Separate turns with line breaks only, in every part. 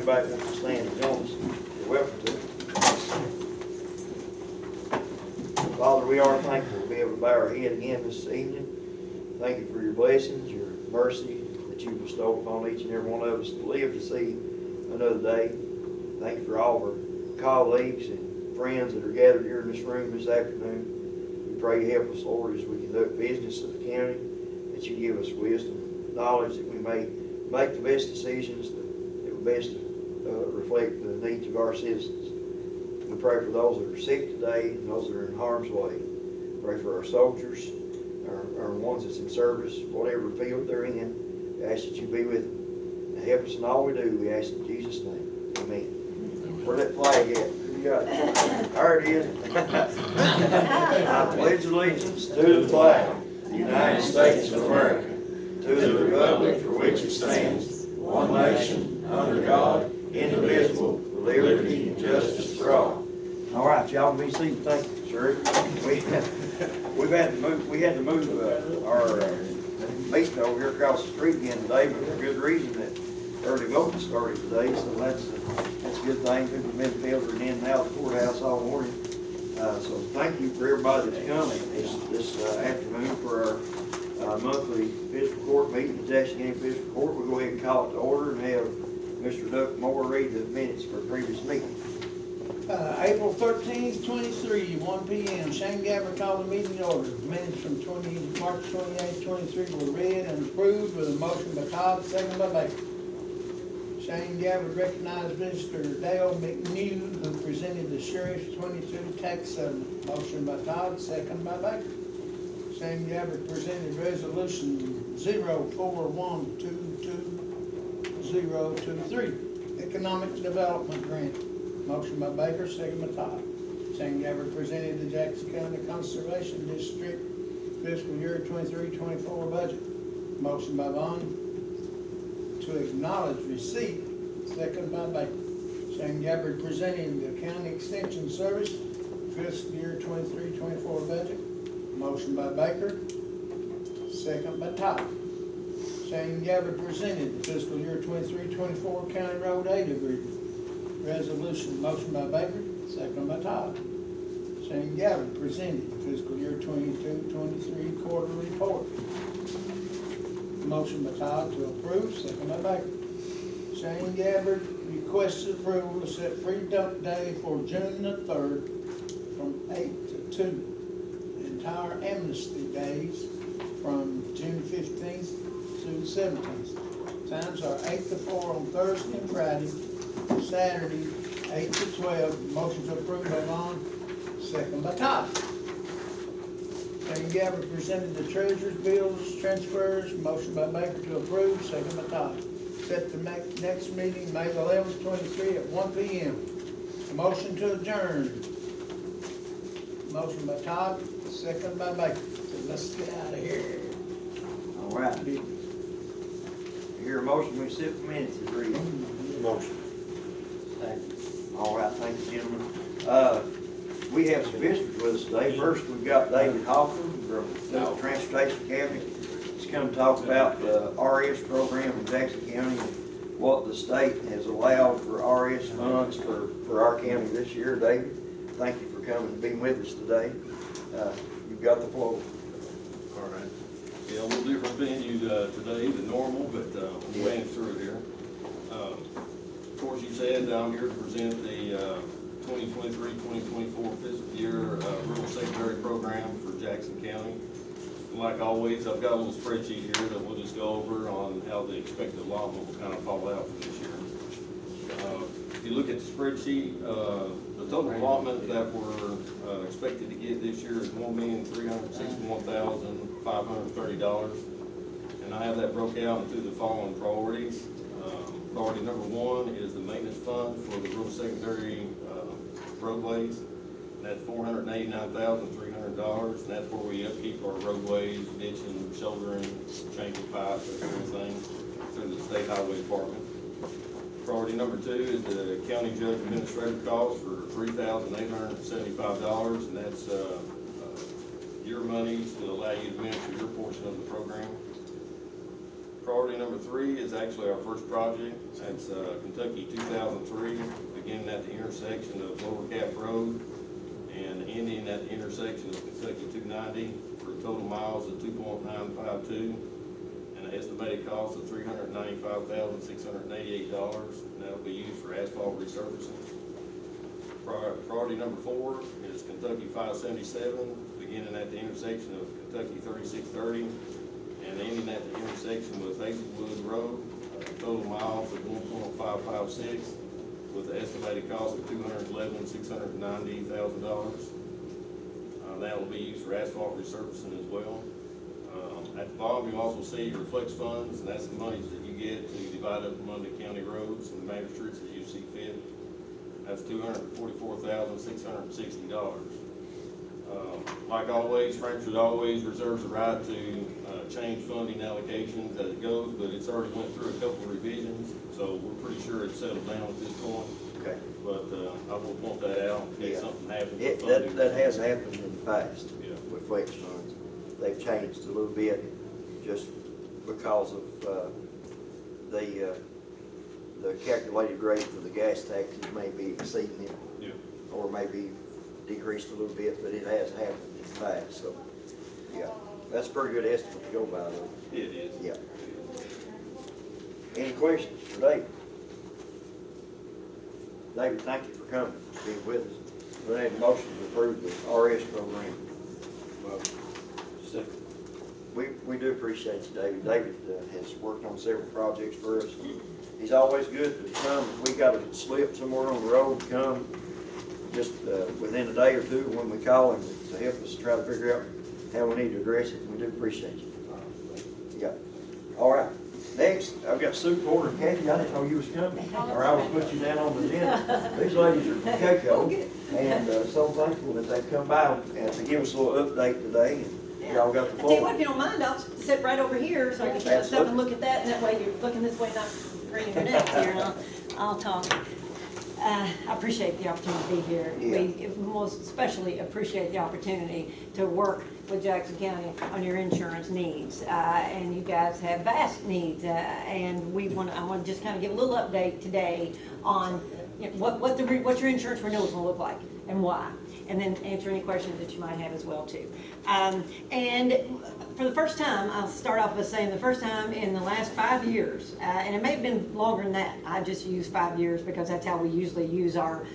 anybody wants to stand and join us, you're welcome to. Father, we are thankful to be able to bow our head again this evening. Thank you for your blessings, your mercy that you bestow upon each and every one of us to live to see another day. Thank you for all of our colleagues and friends that are gathered here in this room this afternoon. We pray you help us, Lord, as we conduct business of the county, that you give us wisdom, knowledge, that we may make the best decisions that will best reflect the needs of our citizens. We pray for those that are sick today and those that are in harm's way. Pray for our soldiers, our ones that's in service, whatever field they're in. We ask that you be with them. And help us in all we do, we ask in Jesus' name. Amen. Where's that flag at? Who you got? There it is. I pledge allegiance to the flag of the United States of America, to the republic for which it stands, one nation, under God, indivisible, with liberty and justice for all. All right, y'all be seated. Thank you, sir. We had to move our meeting over here across the street again today, but for good reason that early voting started today, so that's a good thing. People have been filtering in and out of the courthouse all morning. So thank you for everybody that's coming this afternoon for our monthly fiscal court meeting, the Jackson County Fiscal Court. We'll go ahead and call it to order and have Mr. Duck Moore read the minutes for the previous meeting.
April 13th, 23, 1 p.m. Shane Gabbard called the meeting to order. Minutes from March 28th, 23 were read and approved with a motion by Todd, second by Baker. Shane Gabbard recognized Mr. Dale McNew, who presented the Sheriff's 22 tax settlement. Motion by Todd, second by Baker. Shane Gabbard presented resolution 04122023, Economic Development Grant. Motion by Baker, second by Todd. Shane Gabbard presented the Jackson County Conservation District fiscal year 23-24 budget. Motion by Vaughn to acknowledge receipt, second by Baker. Shane Gabbard presenting the County Extension Service fiscal year 23-24 budget. Motion by Baker, second by Todd. Shane Gabbard presented the fiscal year 23-24 County Road Aid Agreement resolution. Motion by Baker, second by Todd. Shane Gabbard presented the fiscal year 22-23 quarterly report. Motion by Todd to approve, second by Baker. Shane Gabbard requested approval to set free dump day for June the 3rd from 8 to 2. The entire amnesty days from June 15th to 17th. Times are 8 to 4 on Thursday and Friday. Saturday, 8 to 12. Motion to approve by Vaughn, second by Todd. Shane Gabbard presented the treasurer's bills, transfers. Motion by Baker to approve, second by Todd. Set the next meeting, May 11th, 23 at 1 p.m. Motion to adjourn. Motion by Todd, second by Baker. So let's get out of here.
All right. Hear a motion, we sit for minutes to read.
Motion.
All right, thank you, gentlemen. We have some visitors with us today. First, we've got David Hoffman from the Transportation Cabinet. He's come to talk about the RS program in Jackson County and what the state has allowed for RS funds for our county this year. David, thank you for coming and being with us today. You've got the floor.
All right. Yeah, a little different venue today than normal, but we'll manage through it here. Of course, you said I'm here to present the 2023-2024 fiscal year rural secondary program for Jackson County. And like always, I've got a little spreadsheet here that we'll just go over on how the expected allotment will kind of fall out for this year. If you look at the spreadsheet, the total allotment that we're expected to get this year is $1,361,530. And I have that broke out into the following priorities. Priority number 1 is the maintenance fund for the rural secondary roadways. And that's $489,300, and that's where we upkeep our roadways, ditching, shouldering, changing pipes, that sort of thing, through the state highway department. Priority number 2 is the county judge administrative costs for $3,875, and that's your monies to allow you to administer your portion of the program. Priority number 3 is actually our first project. That's Kentucky 2003, beginning at the intersection of Lower Cap Road and ending at the intersection of Kentucky 290 for total miles of 2.952 and an estimated cost of $395,688, and that'll be used for asphalt resurfacing. Priority number 4 is Kentucky 577, beginning at the intersection of Kentucky 3630 and ending at the intersection with Hazelwood Road, total miles of 1.556 with an estimated cost of $211,690,000. That will be used for asphalt resurfacing as well. At the bottom, you also see your flex funds, and that's the monies that you get to divide up among the county roads and the magistrates as you see fit. That's $244,660. Like always, Frankfurt always reserves the right to change funding allocations as it goes, but it's already went through a couple of revisions, so we're pretty sure it's settled down at this point.
Okay.
But I will point that out in case something happens.
That has happened in the past
Yeah.
with flex funds. They've changed a little bit just because of the calculated rate for the gas taxes may be exceeding it.
Yeah.
Or maybe decreased a little bit, but it has happened in the past, so, yeah. That's a pretty good estimate to go by, though.
It is.
Yeah. Any questions for David? David, thank you for coming, being with us. We need a motion to approve the RS program.
Second.
We do appreciate you, David. David has worked on several projects for us. He's always good to come. If we got a slip somewhere on the road, come just within a day or two when we call him to help us try to figure out how we need to address it. We do appreciate you. Yeah. All right. Next, I've got Sue Porter and Kathy. I didn't know you was coming, or I would put you down on the agenda. These ladies are from Keiko, and so thankful that they've come by and to give us a little update today. And y'all got the
I tell you
floor.
what, if you don't mind, I'll sit right over here so I can shut stuff and look at that, and that way you're looking this way, not reading your notes here, and I'll talk. I appreciate the opportunity to be here.
Yeah.
We most especially appreciate the opportunity to work with Jackson County on your insurance needs. And you guys have vast needs, and I want to just kind of give a little update today on what your insurance renewals will look like and why. And then answer any questions that you might have as well too. And for the first time, I'll start off by saying the first time in the last 5 years, and it may have been longer than that. I just use 5 years because that's how we usually use our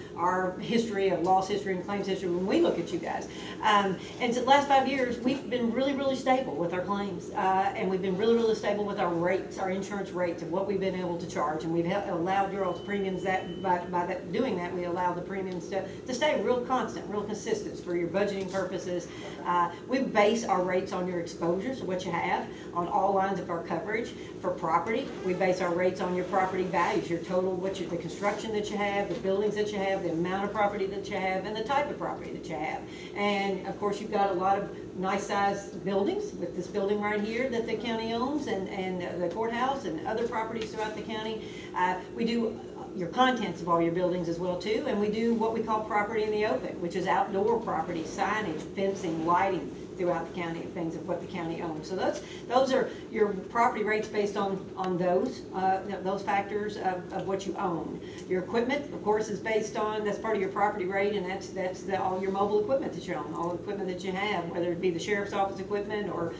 history of loss history and claims history when we look at you guys. And so the last 5 years, we've been really, really stable with our claims, and we've been really, really stable with our rates, our insurance rates, and what we've been able to charge. And we've allowed your all's premiums doing that, we allow the premiums to stay real constant, real consistent for your budgeting purposes. We base our rates on your exposures, what you have on all lines of our coverage. For property, we base our rates on your property values, your total, the construction that you have, the buildings that you have, the amount of property that you have, and the type of property that you have. And of course, you've got a lot of nice sized buildings, with this building right here that the county owns, and the courthouse and other properties throughout the county. We do your contents of all your buildings as well too, and we do what we call property in the open, which is outdoor property, signage, fencing, lighting throughout the county, things of what the county owns. So those are your property rates based on those factors of what you own. Your equipment, of course, is based on, that's part of your property rate, and that's all your mobile equipment that you own, all the equipment that you have, whether it be the sheriff's office equipment or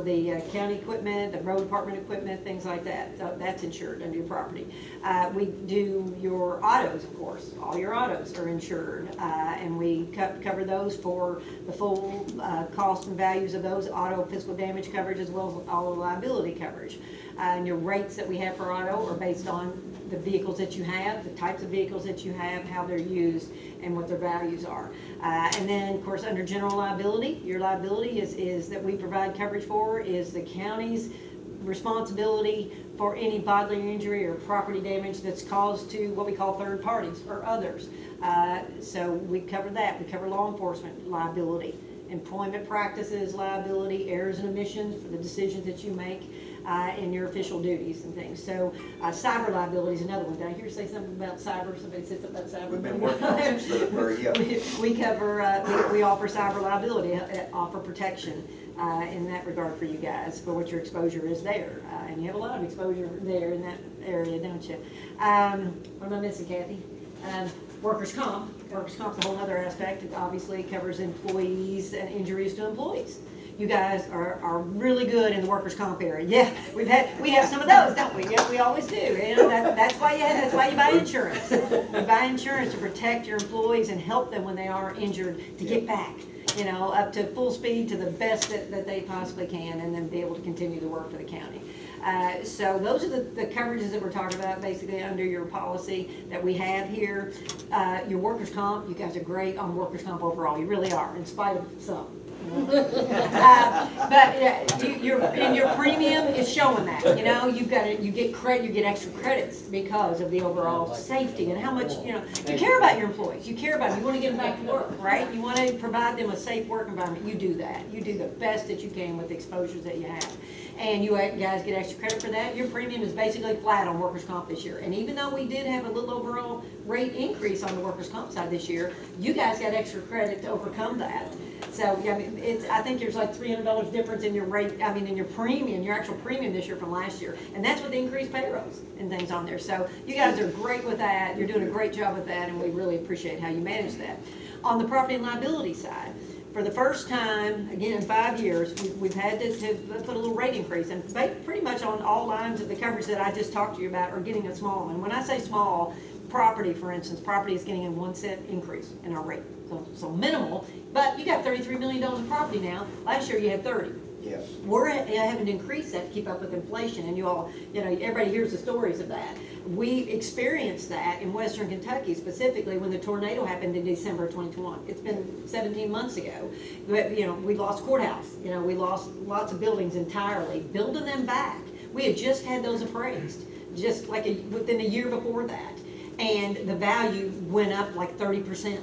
the county equipment, the road department equipment, things like that. So that's insured under your property. We do your autos, of course. All your autos are insured, and we cover those for the full cost and values of those auto physical damage coverage, as well as all the liability coverage. And your rates that we have for auto are based on the vehicles that you have, the types of vehicles that you have, how they're used, and what their values are. And then, of course, under general liability, your liability is that we provide coverage for is the county's responsibility for any bodily injury or property damage that's caused to what we call third parties or others. So we cover that. We cover law enforcement liability, employment practices liability, errors and omissions for the decisions that you make. in your official duties and things. So cyber liability is another one. Did I hear you say something about cyber? Somebody said something about cyber?
We've been working on some stuff there, yeah.
We cover, we offer cyber liability, offer protection in that regard for you guys, for what your exposure is there. And you have a lot of exposure there in that area, don't you? What am I missing, Kathy? Workers' comp. Workers' comp's a whole other aspect. It obviously covers employees and injuries to employees. You guys are really good in the workers' comp area. Yeah, we have some of those, don't we? Yeah, we always do. You know, that's why you buy insurance. You buy insurance to protect your employees and help them when they are injured to get back, you know, up to full speed to the best that they possibly can, and then be able to continue to work for the county. So those are the coverages that we're talking about basically under your policy that we have here. Your workers' comp, you guys are great on workers' comp overall. You really are, in spite of some. But your premium is showing that. You know, you get extra credits because of the overall safety and how much, you know, you care about your employees. You care about them. You want to get them back to work, right? You want to provide them a safe work environment. You do that. You do the best that you can with the exposures that you have. And you guys get extra credit for that. Your premium is basically flat on workers' comp this year. And even though we did have a little overall rate increase on the workers' comp side this year, you guys got extra credit to overcome that. So, yeah, I mean, I think there's like $300 difference in your rate, in your premium, your actual premium this year from last year. And that's with the increased payrolls and things on there. So you guys are great with that. You're doing a great job with that, and we really appreciate how you manage that. On the property and liability side, for the first time, again, in 5 years, we've had to put a little rate increase, and pretty much on all lines of the coverage that I just talked to you about are getting a small one. When I say small, property, for instance, property is getting a 1 cent increase in our rate. So minimal, but you got $33 million of property now. Last year you had 30.
Yes.
We're having to increase that to keep up with inflation, and you all, you know, everybody hears the stories of that. We experienced that in Western Kentucky, specifically when the tornado happened in December of 2021. It's been 17 months ago. But, you know, we lost courthouse. You know, we lost lots of buildings entirely. Building them back, we had just had those appraised, just like within a year before that, and the value went up like 30%.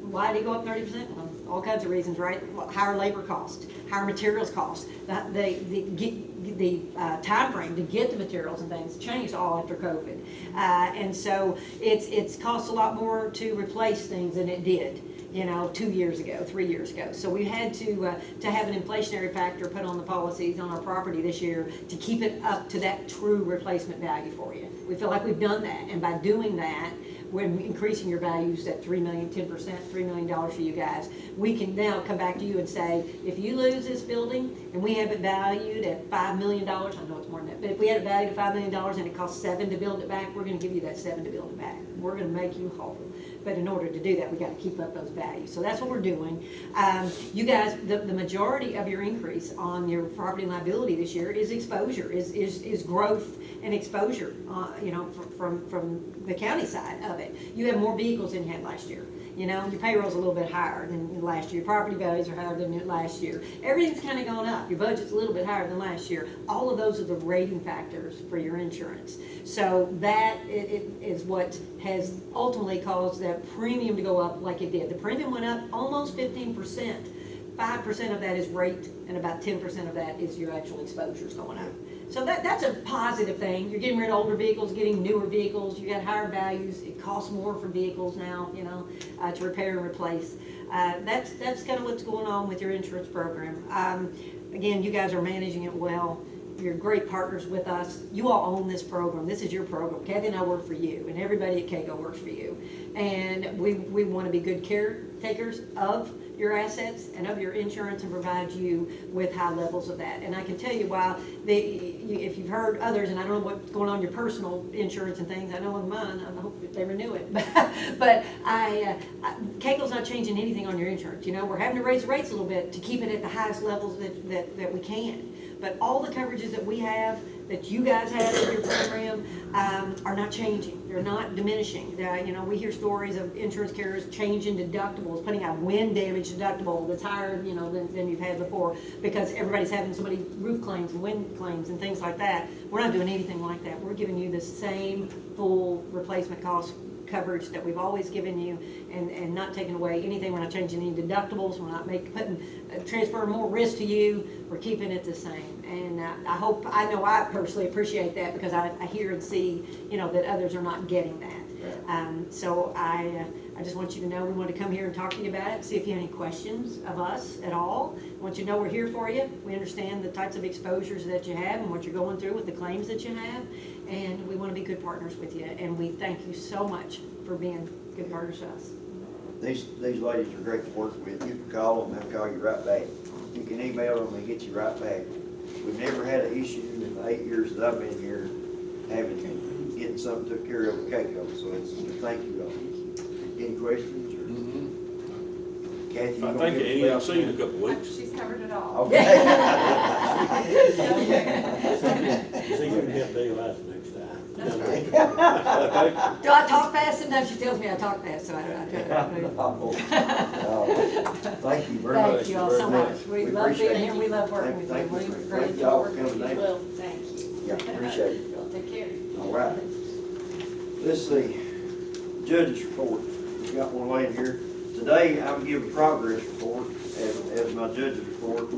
Why did it go up 30%? Well, all kinds of reasons, right? Higher labor cost, higher materials cost, the time frame to get the materials and things changed all after COVID, and so it's cost a lot more to replace things than it did, you know, 2 years ago, 3 years ago. So we had to have an inflationary factor put on the policies on our property this year to keep it up to that true replacement value for you. We feel like we've done that, and by doing that, we're increasing your values at $3 million, 10%, $3 million for you guys. We can now come back to you and say, if you lose this building and we have it valued at $5 million, I know it's more than that, but if we had it valued at $5 million and it costs $7 million to build it back, we're going to give you that $7 million to build it back. We're going to make you whole. But in order to do that, we got to keep up those values. So that's what we're doing. You guys, the majority of your increase on your property and liability this year is exposure, is growth and exposure, you know, from the county side of it. You have more vehicles than you had last year. You know, your payroll's a little bit higher than last year. Your property values are higher than last year. Everything's kind of gone up. Your budget's a little bit higher than last year. All of those are the rating factors for your insurance. So that is what has ultimately caused that premium to go up like it did. The premium went up almost 15%. 5% of that is rate, and about 10% of that is your actual exposures going up. So that's a positive thing. You're getting rid of older vehicles, getting newer vehicles. You got higher values. It costs more for vehicles now, you know, to repair and replace. That's kind of what's going on with your insurance program. Again, you guys are managing it well. You're great partners with us. You all own this program. This is your program. Kathy and I work for you, and everybody at KCO works for you. And we want to be good caretakers of your assets and of your insurance and provide you with high levels of that. And I can tell you, while if you've heard others, and I don't know what's going on in your personal insurance and things, I know in mine, I hope that they renew it, but KCO's not changing anything on your insurance. You know, we're having to raise the rates a little bit to keep it at the highest levels that we can. But all the coverages that we have, that you guys have in your program, are not changing. They're not diminishing. You know, we hear stories of insurance carriers changing deductibles, putting out wind damage deductible that's higher, you know, than you've had before, because everybody's having so many roof claims and wind claims and things like that. We're not doing anything like that. We're giving you the same full replacement cost coverage that we've always given you, and not taking away anything. We're not changing any deductibles, we're not transferring more risk to you, we're keeping it the same. And I know I personally appreciate that, because I hear and see, that others are not getting that. So I just want you to know we want to come here and talk to you about it, see if you have any questions of us at all. I want you to know we're here for you. We understand the types of exposures that you have and what you're going through with the claims that you have, and we want to be good partners with you. And we thank you so much for being good partners with us.
These ladies are great to work with. You can call them, they'll call you right back. You can email them, and get you right back. We've never had an issue in the 8 years that I've been here getting something took care of with Keiko, so thank you all. Any questions? Or? Kathy,
I think, Eddie, I'll see you in a couple of weeks.
She's covered it all.
Okay.
See if we can get Dale out next time.
That's right.
Do I talk fast? Sometimes she tells me I talk fast, so I try to.
No. Thank you very much.
Thank you all so much. We love
appreciate
being here, we love working with you.
Thank you.
We're
Thank
great
you
to
all
work
for
with
coming
you.
down.
Well, thank you.
Yeah, appreciate it.
Y'all take care.
All right. Let's see. Judge's report. We've got one laying here. Today, I'm giving a progress report as my judge's report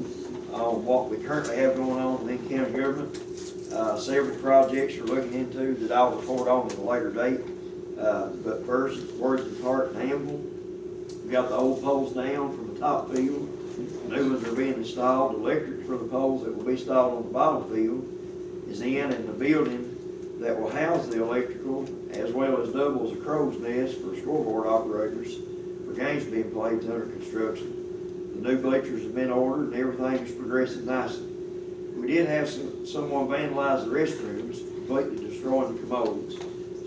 on what we currently have going on within county government. Several projects we're looking into that I'll report on at a later date. But first, Worthington Park and Amble. We got the old poles down from the top field. New ones are being installed. Electric for the poles that will be installed on the bottom field is in, and the building that will house the electrical, as well as double as a crow's nest for scoreboard operators for games being played, is under construction. The new bleachers have been ordered, and everything is progressing nicely. We did have someone vandalize the restrooms, completely destroying the commodes.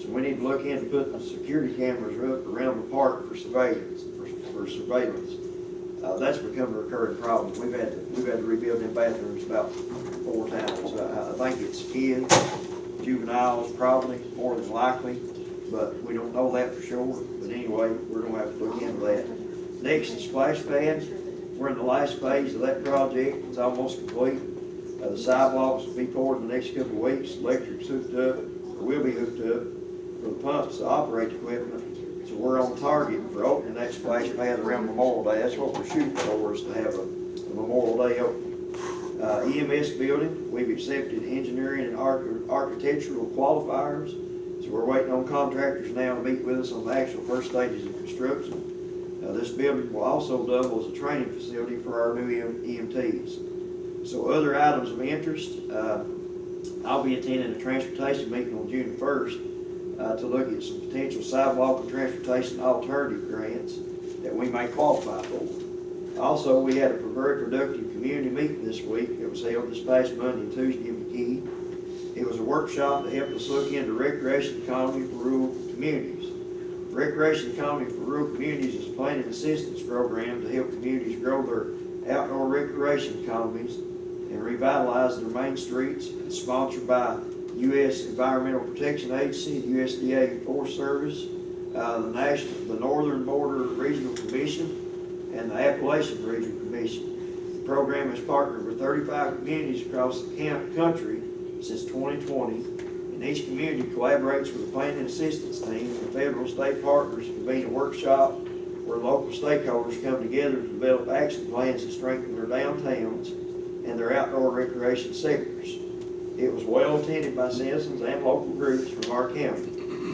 So we need to look into putting the security cameras up around the park for surveillance. That's become a recurring problem. We've had to rebuild them bathrooms about 4 times. I think it's kids, juveniles probably, more than likely, but we don't know that for sure. But anyway, we're gonna have to look into that. Next is splash pad. We're in the last phase of that project. It's almost complete. The sidewalks will be poured in the next couple of weeks. Electric's hooked up, or will be hooked up for the pumps to operate the equipment. So we're on target for opening that splash pad around Memorial Day. That's what we're shooting for, is to have a Memorial Day opening. EMS building, we've accepted engineering and architectural qualifiers. So we're waiting on contractors now to meet with us on the actual first stages of construction. This building will also double as a training facility for our new EMTs. So other items of interest, I'll be attending a transportation meeting on June 1st to look at some potential sidewalk and transportation alternative grants that we may qualify for. Also, we had a very productive community meeting this week. It was held this past Monday and Tuesday in McKee. It was a workshop to help us look into recreation economy for rural communities. Recreation economy for rural communities is a planning assistance program to help communities grow their outdoor recreation economies and revitalize their main streets. It's sponsored by U.S. Environmental Protection Agency, the USDA Forest Service, the Northern Border Regional Commission, and the Appalachian Regional Commission. The program has partnered with 35 communities across the country since 2020, and each community collaborates with the planning assistance team and federal state partners to convene a workshop where local stakeholders come together to develop action plans to strengthen their downtowns and their outdoor recreation sectors. It was well attended by citizens and local groups from our county.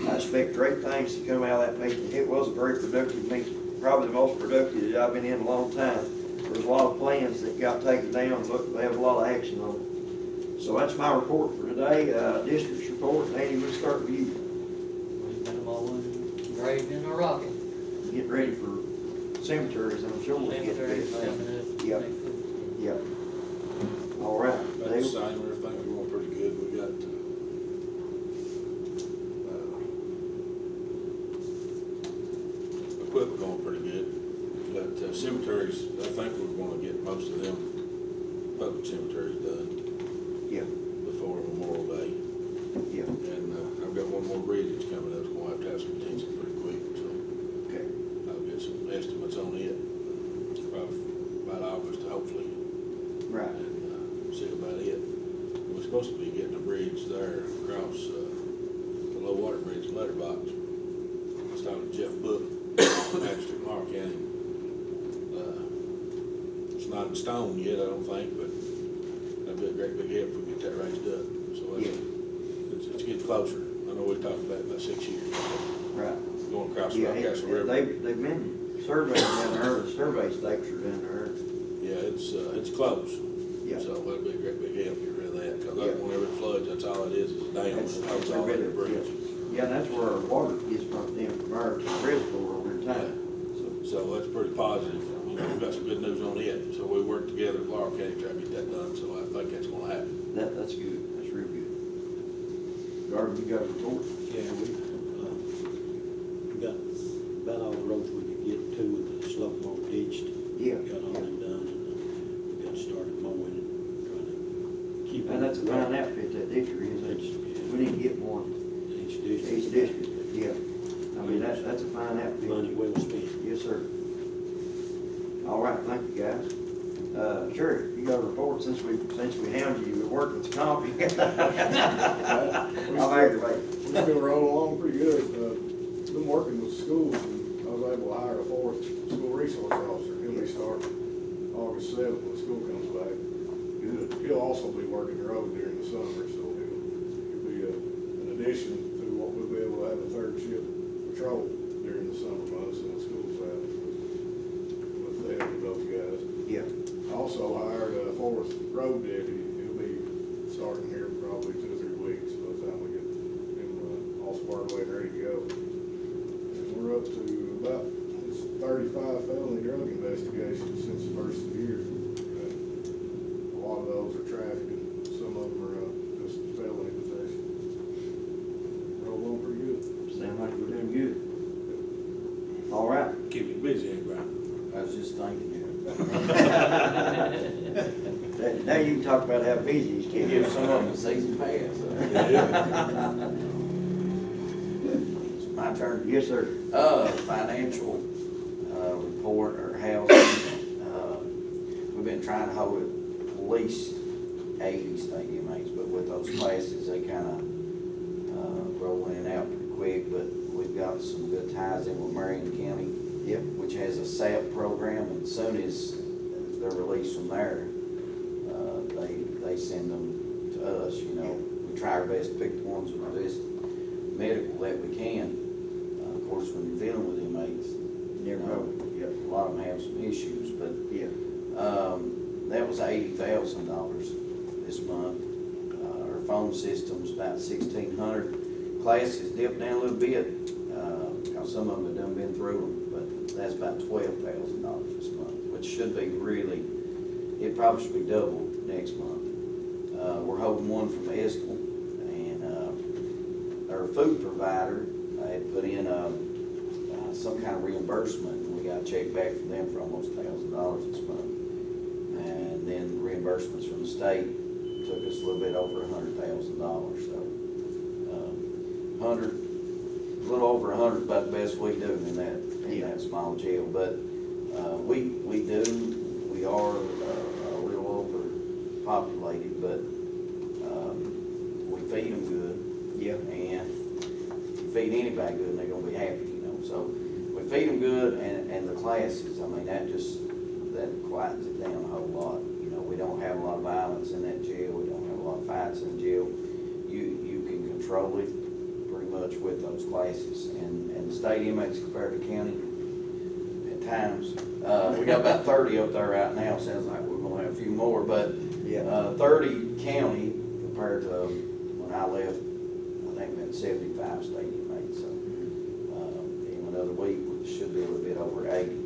I expect great things to come out of that meeting. It was a very productive meeting, probably the most productive that I've been in a long time. There was a lot of plans that got taken down, but they have a lot of action on it. So that's my report for today. District's report. Andy, we'll start with you.
We've got them all engraved in a rocket.
Get ready for cemeteries, I'm sure we'll get
Cemeteries
there.
coming up.
Yep. Yep. All right.
About the same, everything's going pretty good. We got equipment going pretty good. But cemeteries, I think we're going to get most of them public cemeteries done
Yeah.
before Memorial Day.
Yeah.
And I've got one more bridge that's coming up. It's going to have some attention pretty quick. So
Okay.
I'll get some estimates on it. Probably about August, hopefully.
Right.
And see about it. We're supposed to be getting a bridge there across the low water bridge in Letterbox. in stone yet, I don't think, but that'd be a great big help if we get that raised up. So it's getting closer. I know we talked about it about 6 years,
Right.
going across the
Yeah,
Rockcastle River.
they've been surveying down there, the survey stakes are down there.
Yeah, it's close.
Yeah.
So that'd be a great big help, get rid of that, because
Yeah.
whenever it floods, that's all it is a dam, and
That's
it holds all
really-
that bridge.
Yeah, and that's where our water gets pumped in from our reservoir over in town.
So that's pretty positive. You know, we've got some good news on it, so we work together with Laurel County to try to get that done, so I think that's gonna happen.
That's good, that's real good. Garden, you got a report?
Yeah, we got about all the roads we could get to with the slope mow ditched.
Yeah.
Got all them done, and we got started mowing and trying to keep.
And that's a fine outfit, that Dickory is. We need to get one,
Each
each
district.
district, yeah. I mean, that's a fine outfit.
Money well spent.
Yes, sir. All right, thank you, guys. Sheriff, you got a report since we hounded you, we're working with comp. I'm aggravated.
We still roll along pretty good. Been working with schools, and I was able to hire a fourth school resource officer. He'll be starting August 7th when school comes back.
Good.
He'll also be working the road during the summer, so he'll be an addition to what we'll be able to have a third shift patrol during the summer months when the school's out with the help of those guys.
Yeah.
I also hired a fourth road deputy. He'll be starting here probably 2 or 3 weeks by the time we get him all squared away and ready to go. And we're up to about 35 felony drug investigations since the first of the year. A lot of those are trafficking. Some of them are just felony possession. Roll on pretty good.
Sound like we're doing good. All right.
Keep it busy, ain't Brian?
I was just thinking here.
Now you can talk about how busy these kids
Give
are.
some of them a season pass. It's my turn.
Yes, sir.
Financial, report or housing. We've been trying to hold at least 80 stadium mates, but with those classes, they kinda, roll in and out pretty quick, but we've got some good ties in with Marion County.
Yep.
Which has a SAP program, and as soon as they're released from there, they send them to us, you know. We try our best to pick the ones with the best medical that we can. Of course, when you're dealing with inmates, you know,
Yep.
a lot of them have some issues, but,
Yeah.
that was $80,000 this month. Our phone system's about 1,600. Classes dipped down a little bit, cause some of them have done been through them, but that's about $12,000 this month, which should be really, it probably should be double next month. We're holding one from Fiscal, and, our food provider, had put in, some kind of reimbursement, and we got a check back from them for almost $1,000 this month. And then reimbursements from the state took us a little bit over $100,000, so, a little over 100, about the best we do in that small jail. But we are a little overpopulated, but we feed them good.
Yeah.
And if you feed anybody good, they're gonna be happy, you know. So we feed them good, and the classes, I mean, that quietens it down a whole lot. You know, we don't have a lot of violence in that jail. We don't have a lot of fights in jail. You can control it pretty much with those classes, and the state inmates compared to county at times. We got about 30 up there right now. Sounds like we're gonna have a few more, but
Yeah.
30 county compared to when I left, I think we had 75 state inmates. So in another week, we should be a little bit over 80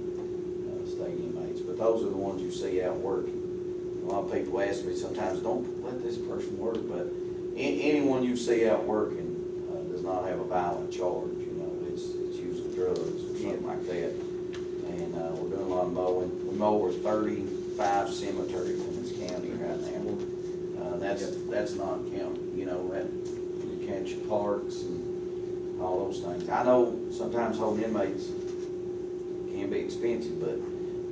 state inmates. But those are the ones you see out working. A lot of people ask me sometimes, don't let this person work, but anyone you see out working does not have a violent charge. You know, it's usually drugs or something like that. And we're doing a lot of mowing. We mow over 35 cemeteries in this county right now. That's not counting, you know, that you catch your parks and all those things. I know sometimes holding inmates can be expensive, but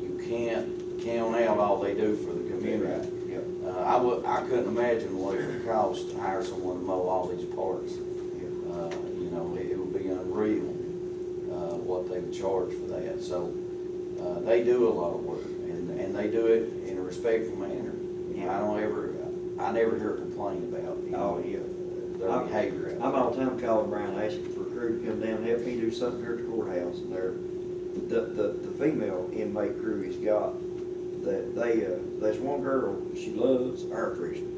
you can't count out all they do for the community.
Right. Yep.
I couldn't imagine what it would cost to hire someone to mow all these parks. You know, it would be unreal, what they would charge for that. So, they do a lot of work, and they do it in a respectful manner. I never hear a complaint about, their behavior.
I'm all the time calling Brown, asking for a crew to come down and help me do something here at the courthouse, and the female inmate crew he's got, that there's one girl, she loves air freshener.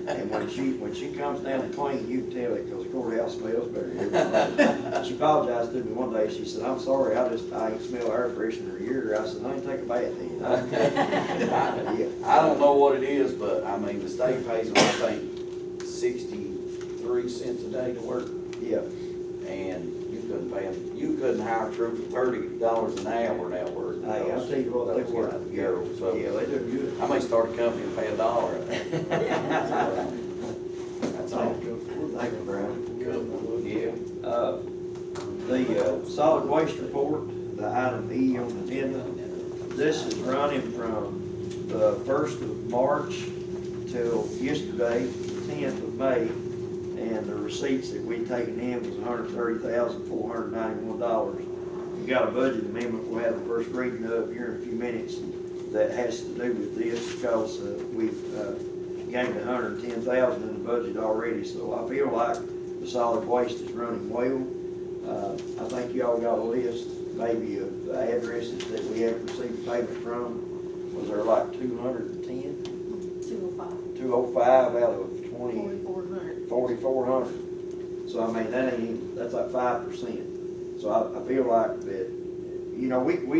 And when she comes down and clean, you can tell it, because the courthouse smells better. She apologized to me one day, she said, "I'm sorry, I ain't smelled air freshener in a year." I said, "I ain't take a bath in."
I don't know what it is, but I mean, the state pays them, I think, 63 cents a day to work.
Yeah.
And you couldn't hire a crew for $30 an hour that work.
Hey, I'll tell you what, they work.
Girls, so
Yeah, they do good.
I may start a company and pay $1. That's all.
Thank you, Brown.
Yeah.
The solid waste report, the item E on the agenda, this is running from the 1st of March till yesterday, the 10th of May, and the receipts that we'd taken in was $130,491. We got a budget amendment we'll have the first reading of here in a few minutes that has to do with this, because we've gained $110,000 in the budget already, so I feel like the solid waste is running well. I think y'all got a list maybe of the addresses that we have received payment from. Was there like 210?
205.
205 out of 20.
4,400.
4,400. So I mean, that's like 5%. So I feel like that, we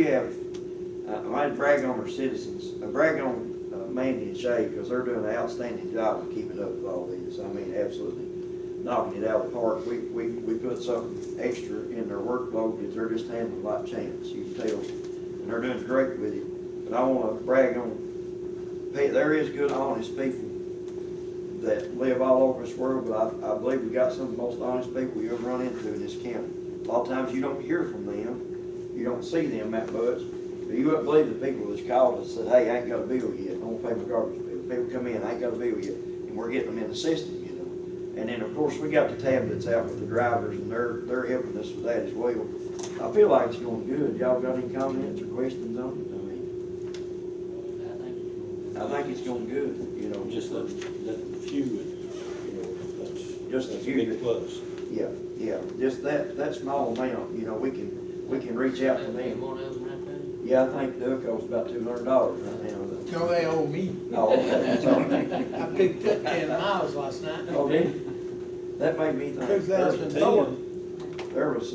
have, I brag on our citizens, I brag on Mandy and Shay, because they're doing an outstanding job of keeping up with all this. I mean, absolutely knocking it out of the park. We put something extra in their workload because they're just handling like champs, you can tell. And they're doing great with it. But I want to brag on, there is good, honest people that live all over this world, but I believe we got some of the most honest people you ever run into in this county. A lot of times you don't hear from them, you don't see them that much, but you wouldn't believe the people that's called us and said, "Hey, I ain't got a bill yet, I don't pay my garbage bill." People come in, "I ain't got a bill yet," and we're getting them in the system, And then, of course, we got the tablets out with the drivers, and they're helping us with that as well. I feel like it's going good. Y'all got any comments or questions on it? I think it's going good,
Just that few,
Just a
that's a
few.
big plus.
Yeah, just that small amount, we can reach out to them.
One of them right there?
Yeah, I think Duck owes about $200 right now.
No, they owe me.
Oh, okay.
I picked up 10 miles last night.
Oh, did you? That made me think.
2004.
There was,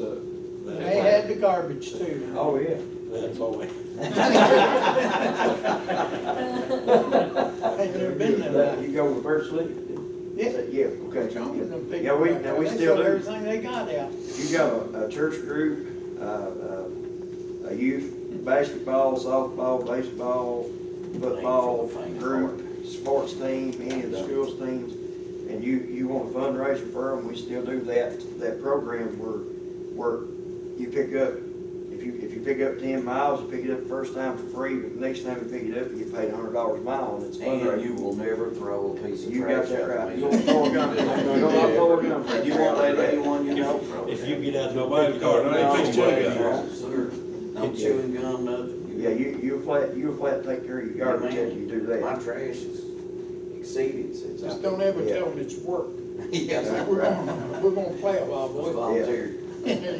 They had the garbage too.
oh, yeah.
That's all we.
I've never been there.
You go with First League?
Yeah.
Yeah, okay.
Some of them people
Yeah, we
back there, they
still
sold
do.
everything they got out.
You got a church group, a youth basketball, softball, baseball, football group, sports team, any of the schools teams, and you want a fundraiser for them, we still do that program where you pick up, if you pick up 10 miles, you pick it up the first time for free, but the next time you pick it up, you get paid $100 a mile, and it's fundraiser.
And you will never throw a piece of
You
trash
got that
out
right.
of me.
You won't throw a gun. You'll not throw a gun.
You won't let anyone you know throw.
If you get out to a
Nobody
big car,
can-
no,
nobody
it's
can-
just
No chewing gum, nothing.
Yeah, you flat take care of your garbage
Yeah, man.
after you do that.
My trash is exceeded since
Just don't ever tell them it's work.
Yeah.
We're gonna play a while, boy.
Volunteer.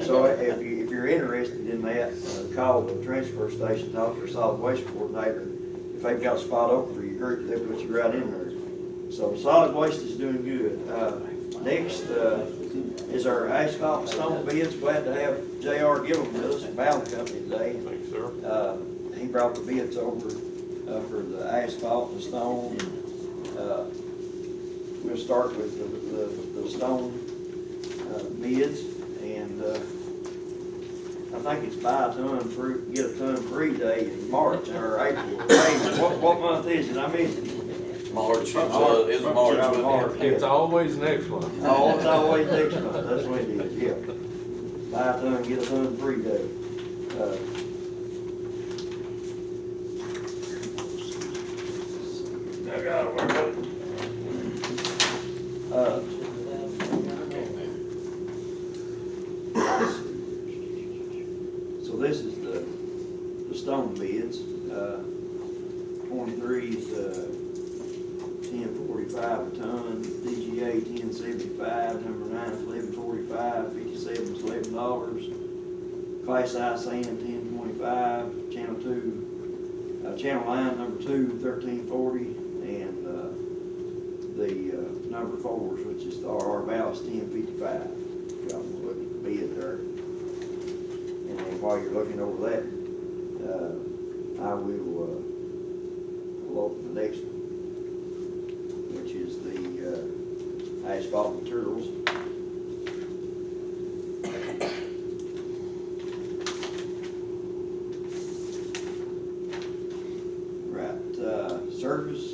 So if you're interested in that, call the transfer station, talk to your solid waste coordinator. If they've got a spot open for your group, they'll put you right in there. So solid waste is doing good. Next is our asphalt and stone bids. Glad to have J.R. Gillum with us from Ballard Company today.
Thanks, sir.
He brought the bids over for the asphalt and stone. We'll start with the stone bids, and I think it's buy a ton free, get a ton free day in March or April. Hey, what month is it? I missed
March, it's March.
March.
wasn't it?
It's always next month.
Oh, it's always next month, that's what it is, yeah. Buy a ton, get a ton free day. I gotta work on it. So this is the stone bids. 23 is, 1045 a ton, DGA 1075, number 9 is 1145, 57 is $11. Class I sand 1025, channel line number 2 1340, and the number 4s, which is the RR ballast 1055. Y'all can look at the bid there. And then while you're looking over that, I will open the next one, which is the asphalt materials. Right, surface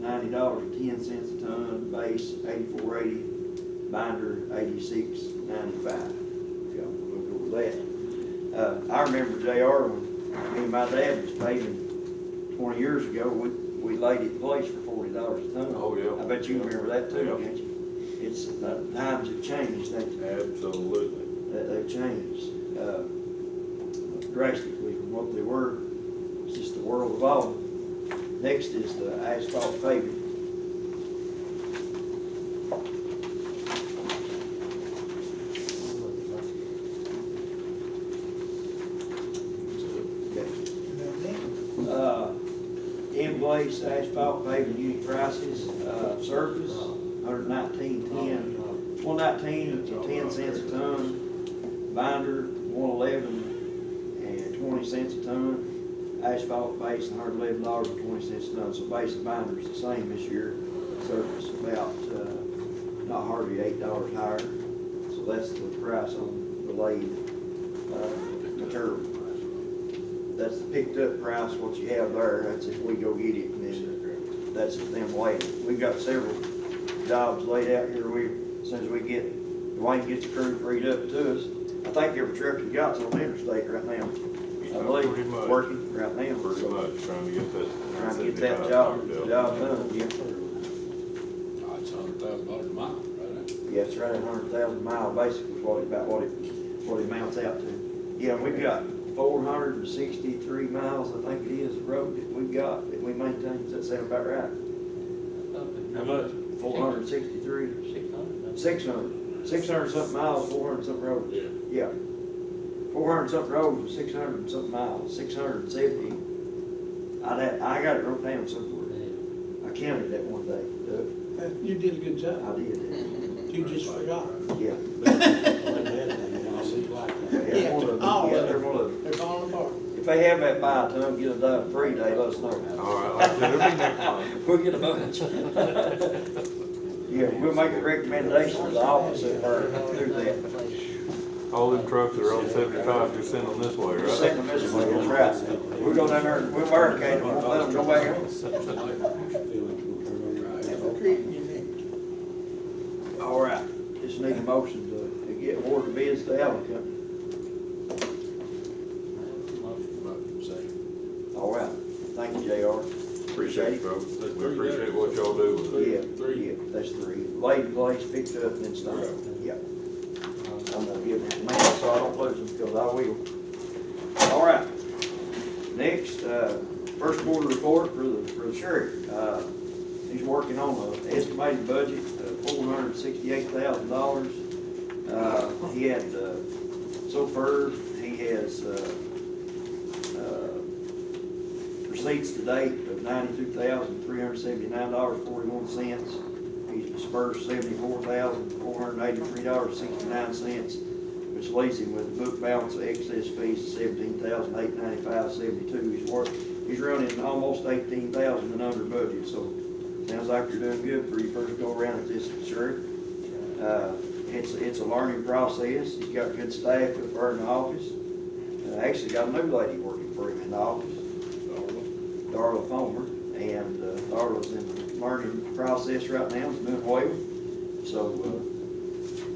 $90.10 a ton, base $84.80, binder $86.95. Y'all look over that. I remember JR when me and my dad was paving 20 years ago, we laid it in place for $40 a ton.
Oh, yeah.
I bet you remember that too,
Yeah.
can't you? It's, times have changed,
Absolutely.
they've changed, drastically from what they were. It's just the world evolving. Next is the asphalt paving. In-place asphalt paving unit prices, surface, $119.10. 119 to 10 cents a ton. Binder, 111 and 20 cents a ton. Asphalt base, $111.20 a ton. So base and binder is the same this year. Surface about, not hardly $8 higher. So that's the price on the laid, material. That's the picked up price, what you have there, that's if we go get it, and then that's if them laid. We've got several jobs laid out here, as soon as we get, Dwayne gets the crew freed up to us. I think every truck you got's on the interstate right now. I believe,
Pretty much.
working right now.
Pretty
So,
much, trying to get that.
trying to get that job done, yeah.
Oh, it's $100,000 a mile, right?
Yeah, it's right at 100,000 miles, basically, what it amounts out to. Yeah, we've got 463 miles, I think it is, of road that we've got, that we maintain. Does that sound about right?
How much?
463, 600 something miles, 400 something roads.
Yeah.
Yeah. 400 something roads and 600 something miles, 670. I got it wrote down somewhere. I counted that one day, Doug.
You did a good job.
I did.
You just forgot.
Yeah.
Yeah, all of
Yeah,
it.
they're one of them.
They're falling apart.
If they have that buy ton, get a done free day, let us know.
All right, like I said, it'll be next month.
We'll get a bunch. Yeah, we'll make a recommendation to the office if our do that.
All them trucks that are on 75, just send them this way,
We'll send them this way, that's right. We'll go down there, and we'll barricade them, won't let them go back out. All right, just need a motion to get award the bids to Allen Company. All right, thank you, JR.
Appreciate it, bro. We appreciate what y'all do.
Yeah, that's 3. Laid in place, picked up, and installed. Yeah. I'm gonna give them to man, so I don't lose them, because I will. All right. Next, first quarter report for the sheriff. He's working on an estimated budget of $468,000. He had, so far, he has, receipts to date of $92,379.41. He's dispersed $74,483.69, which leaves him with a book balance of excess fees of $17,895.72. He's running almost $18,000 and under budget, so sounds like you're doing good for your first go around at this, Sheriff. It's a learning process. He's got good staff up there in the office. Actually got a new lady working for him in the office, Darla Fomer, and Darla's in the learning process right now, is doing well. So,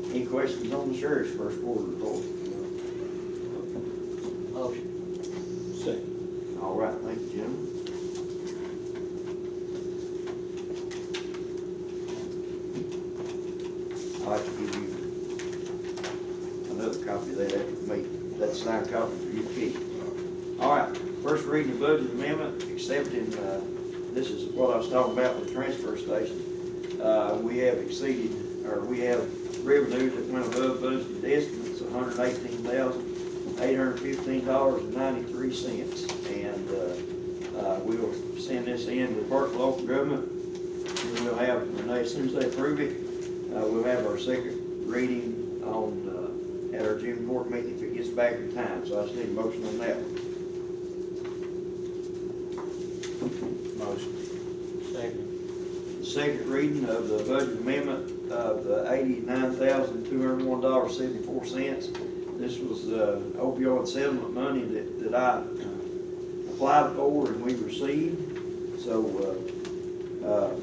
any questions on the sheriff's first quarter report?
Motion.
Second.
All right, thank you, gentlemen. I'd like to give you another copy of that after the meeting. That's a signed copy for you to keep. All right, First reading of budget amendment, accepting, this is what I was talking about with the transfer station. We have exceeded, or we have revenues that went above budgeted estimates, $118,815.93. And we will send this in to Park Local Government. We'll have, as soon as they approve it, we'll have our second reading on, at our June court meeting if it gets back in time. So I just need a motion on that one.
Motion.
Second.
Second reading of the budget amendment of the $89,201.74. This was opioid settlement money that I applied for and we received. So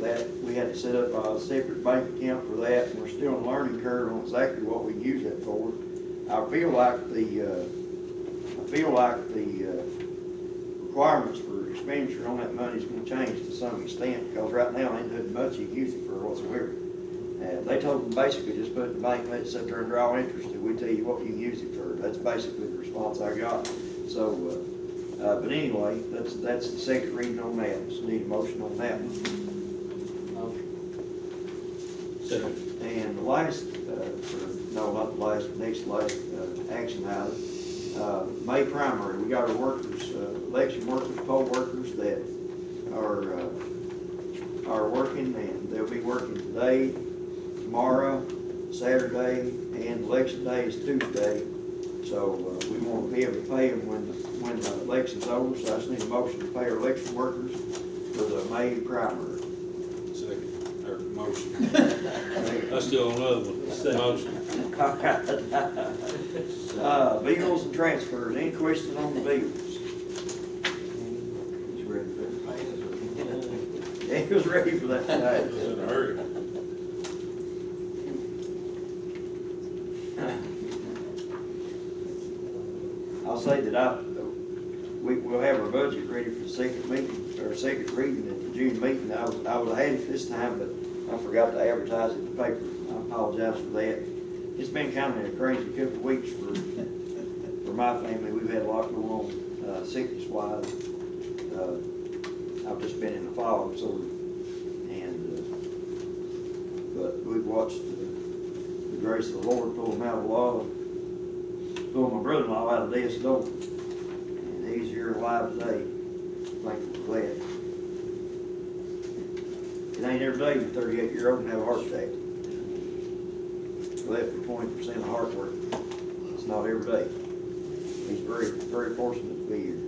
that we had to set up a separate bank account for that, and we're still on a learning curve on exactly what we can use that for. I feel like the requirements for expenditure on that money is going to change to some extent, because right now ain't doing much you can use it for whatsoever. They told them basically just put it in the bank, let it sit there and draw interest, and we tell you what you can use it for. That's basically the response I got. So, but anyway, that's the second reading on that. So need a motion on that one.
Motion.
Second.
And the last, no, not the last, next to last action item, May primary. We got our workers, election workers, poll workers that are working, and they'll be working today, tomorrow, Saturday, and election day is Tuesday. So we want to be able to pay them when the election's over. So I just need a motion to pay our election workers for the May primary.
Second. Or motion. I still on another one. Motion.
Bills and transfers. Any questions on the bills? He's ready for that. He was ready for that
I
tonight.
was in a hurry.
I'll say that we'll have our budget ready for the second meeting, or second reading at the June meeting. I would have had it this time, but I forgot to advertise it in the paper. I apologize for that. It's been kind of a crazy couple of weeks for my family. We've had a lot going on, sickness wise. I've just been in the fog, so, but we've watched the grace of the Lord pull him out of the law, pull my brother-in-law out of death's door. And he's here alive today. Thankful for that. It ain't every day you're 38-year-old and have a heart attack. Left with 20% of heart work. It's not every day. He's very, very fortunate to be here.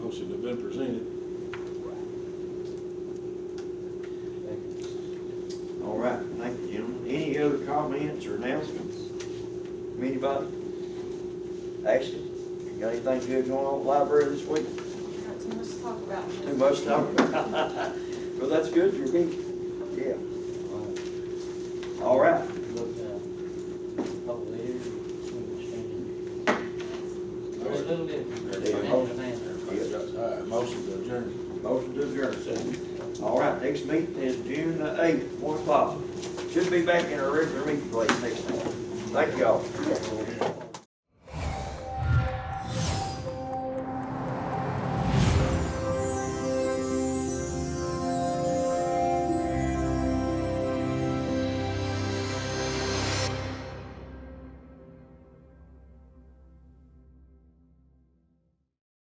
Motion have been presented.
All right, thank you, gentlemen. Any other comments or announcements from anybody? Ashley, you got anything good going on at the library this week?
Not too much to talk about.
Too much to talk about? Well, that's good, you're busy. Yeah. All right.
Motion to adjourn.
Motion to adjourn. All right, next meeting is June 8th, 1 o'clock. Should be back in our regular meeting place next time. Thank you all.